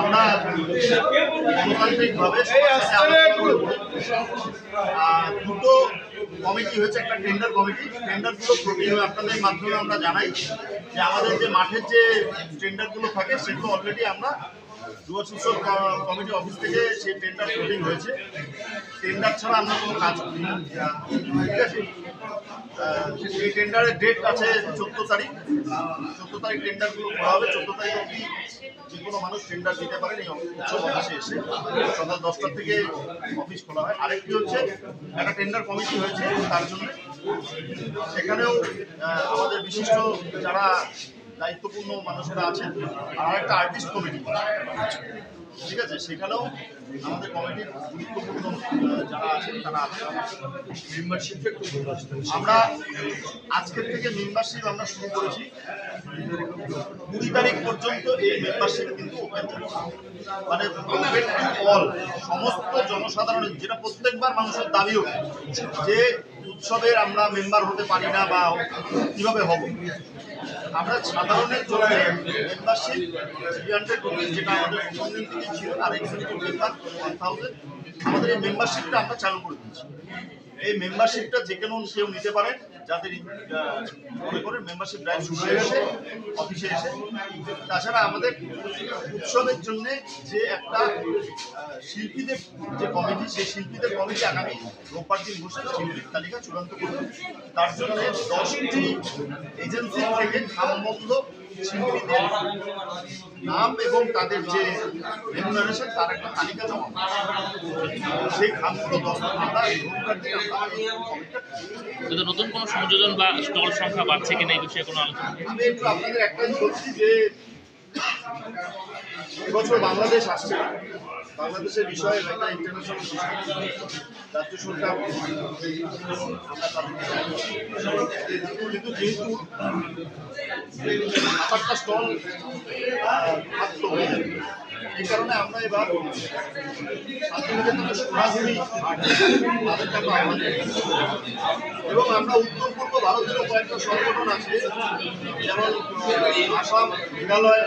আমরা গণতান্ত্রিকভাবে দুটো কমিটি হয়েছে, একটা টেন্ডার কমিটি। টেন্ডারগুলো আপনাদের মাধ্যমে আমরা জানাই যে আমাদের যে মাঠের যে টেন্ডারগুলো থাকে সেগুলো অলরেডি আমরা যুবশিক্ষক কমিটি অফিস থেকে সেই টেন্ডার ফ্লোটিং হয়েছে। টেন্ডার ছাড়া আমরা কোনো কাজ করি না, ঠিক আছে। এই টেন্ডারের ডেট আছে 14 তারিখ। 14 তারিখ টেন্ডারগুলো করা হবে। 14 তারিখ অবধি যে কোনো মানুষ টেন্ডার দিতে পারেন এই অফিসে এসে। সকাল 10টা থেকে অফিস খোলা হয়। আরেকটি হচ্ছে একটা টেন্ডার কমিটি হয়েছে তার জন্য, সেখানেও আমাদের বিশিষ্ট যারা দায়িত্বপূর্ণ মানুষেরা আছেন, আর একটা আর্টিস্ট কমিটি, ঠিক আছে, সেখানেও আমাদের কমিটির গুরুত্বপূর্ণ যারা আছেন তারা আছেন। মেম্বারশিপটা একটু আমরা আজকের থেকে মেম্বারশিপ আমরা শুরু করেছি। 20 তারিখ পর্যন্ত এই মেম্বারশিপ কিন্তু ওপেন থাকছে, মানে ওপেন টু অল, সমস্ত জনসাধারণের, যেটা প্রত্যেকবার মানুষের দাবি ওঠে যে উৎসবের আমরা মেম্বার হতে পারি না বা কিভাবে হব। আমরা সাধারণের জন্য মেম্বারশিপ 300 রুপিস, যেটা আমাদের প্রথম থেকে ছিল, আর এক্সিকিউটিভ মেম্বার 1000, আমাদের এই মেম্বারশিপটা আমরা চালু করে দিচ্ছি। এই মেম্বারশিপটা যে কেউ নিতে পারেন, যাদের মনে করেন মেম্বারশিপ ড্রাইভ শুরু হয়ে গেছে অফিসে এসে। তাছাড়া আমাদের উৎসবের জন্য যে একটা শিল্পীদের যে কমিটি, সেই শিল্পীদের কমিটি আগামী রোববার দিন বসে শিল্পীর তালিকা চূড়ান্ত করবে। তার জন্য 10টি এজেন্সি থেকে খামবন্ধ শিল্পীদের নাম এবং তাদের যে রেমুনারেশন তার একটা তালিকা জমা, সেই খামগুলো 10 আমরা রোববার দিন যদি নতুন কোনো সংযোজন বা স্টল সংখ্যা বাড়ছে কিনা এই বিষয়ে কোনো আলোচনা? আমি একটু আপনাদের একটাই বলছি যে এবছর বাংলাদেশ আসছে, বাংলাদেশের বিষয়ে একটা ইন্টারন্যাশনাল রাজ্য সরকার আমরা কিন্তু যেহেতু ব্যাপারটা স্টল থাকতো, এই কারণে আমরা এবার সরাসরি তাদেরকে আমরা আহ্বান করছি। এবং আমরা উত্তর পূর্ব ভারতেরও কয়েকটা সংগঠন আছে, যেমন আসাম, মেঘালয়,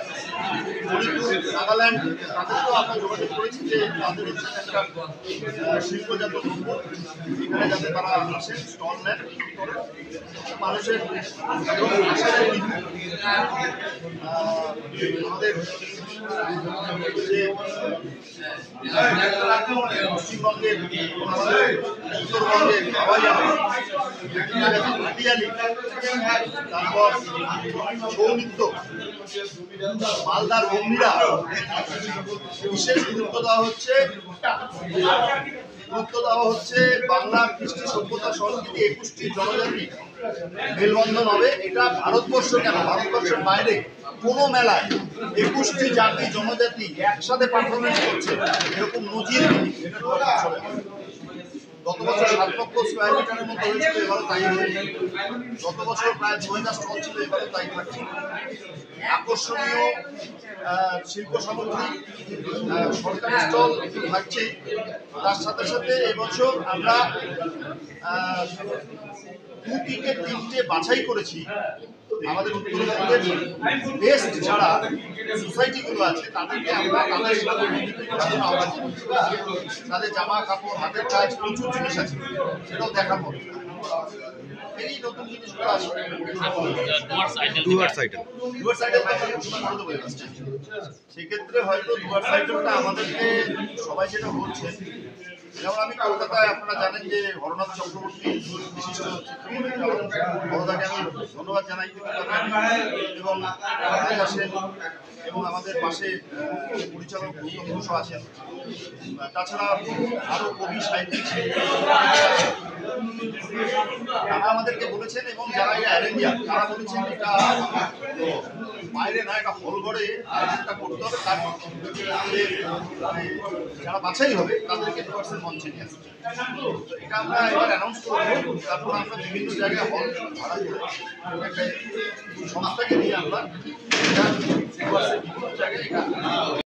মণিপুর, নাগাল্যান্ড, তাদেরকেও আমরা যোগাযোগ করেছি যে তাদের সেখানকার শিল্পজাত দ্রব্য এখানে যাতে তারা আসেন, স্টল নেন, মানুষের আমাদের যে পশ্চিমবঙ্গের, উত্তরবঙ্গের হাতিয়ালি, তারপর সৌমিত্র, মালদার বন্দিরা, বিশেষ গুরুত্ব দেওয়া হচ্ছে বাংলার কৃষ্টি সভ্যতা সংস্কৃতি 21টি জনজাতি মেলবন্ধন হবে। এটা ভারতবর্ষ কেন, ভারতবর্ষের বাইরে কোনো মেলায় 21টি জাতি জনজাতি একসাথে পারফরমেন্স করছে, এরকম নজির গত বছর 7 লক্ষ স্কোয়ার মিটারের মতো হয়েছিল, এবারও তাই হয়েছে। গত বছর প্রায় 2000 স্টল ছিল, এবারও তাই থাকছে। আকর্ষণীয় শিল্প সামগ্রী, সরকারি স্টল থাকছে। তার সাথে সাথে এবছর আমরা 2 থেকে 3টে বাছাই করেছি আমাদের উত্তরবঙ্গের বেস্ট যারা সোসাইটিগুলো আছে তাদেরকে আমরা তাদের সাথে আহ্বান করছি। তাদের জামা কাপড়, হাতের কাজ, প্রচুর জিনিস আছে, সেটাও দেখাবো। এই নতুন জিনিসগুলো আসবে। সেক্ষেত্রে হয়তো ডুয়ার্স আইটেমটা আমাদেরকে সবাই যেটা বলছেন, যেমন আমি কলকাতায়, আপনারা জানেন যে হরনাথ চক্রবর্তী বিশিষ্ট চিত্রকর্মী, বড়দাকে আমি ধন্যবাদ জানাই, এবং আসেন, এবং আমাদের পাশে পরিচালক গৌতম ঘোষ আছেন। তাছাড়া আরও কবি, সাহিত্যিক, তারা আমাদেরকে বলেছেন, এবং যারা এটা অ্যারেঞ্জার তারা বলেছেন এটা বাইরে না, এটা হলঘরে আয়োজনটা করতে হবে। তার যারা বাছাই হবে তাদেরকে 2% মঞ্চে নিয়ে আসবে। এটা আমরা এবার অ্যানাউন্স করবো। তারপর আমরা বিভিন্ন জায়গায় হল ভাড়া করে একটা সংস্থাকে নিয়ে আমরা বিভিন্ন জায়গায়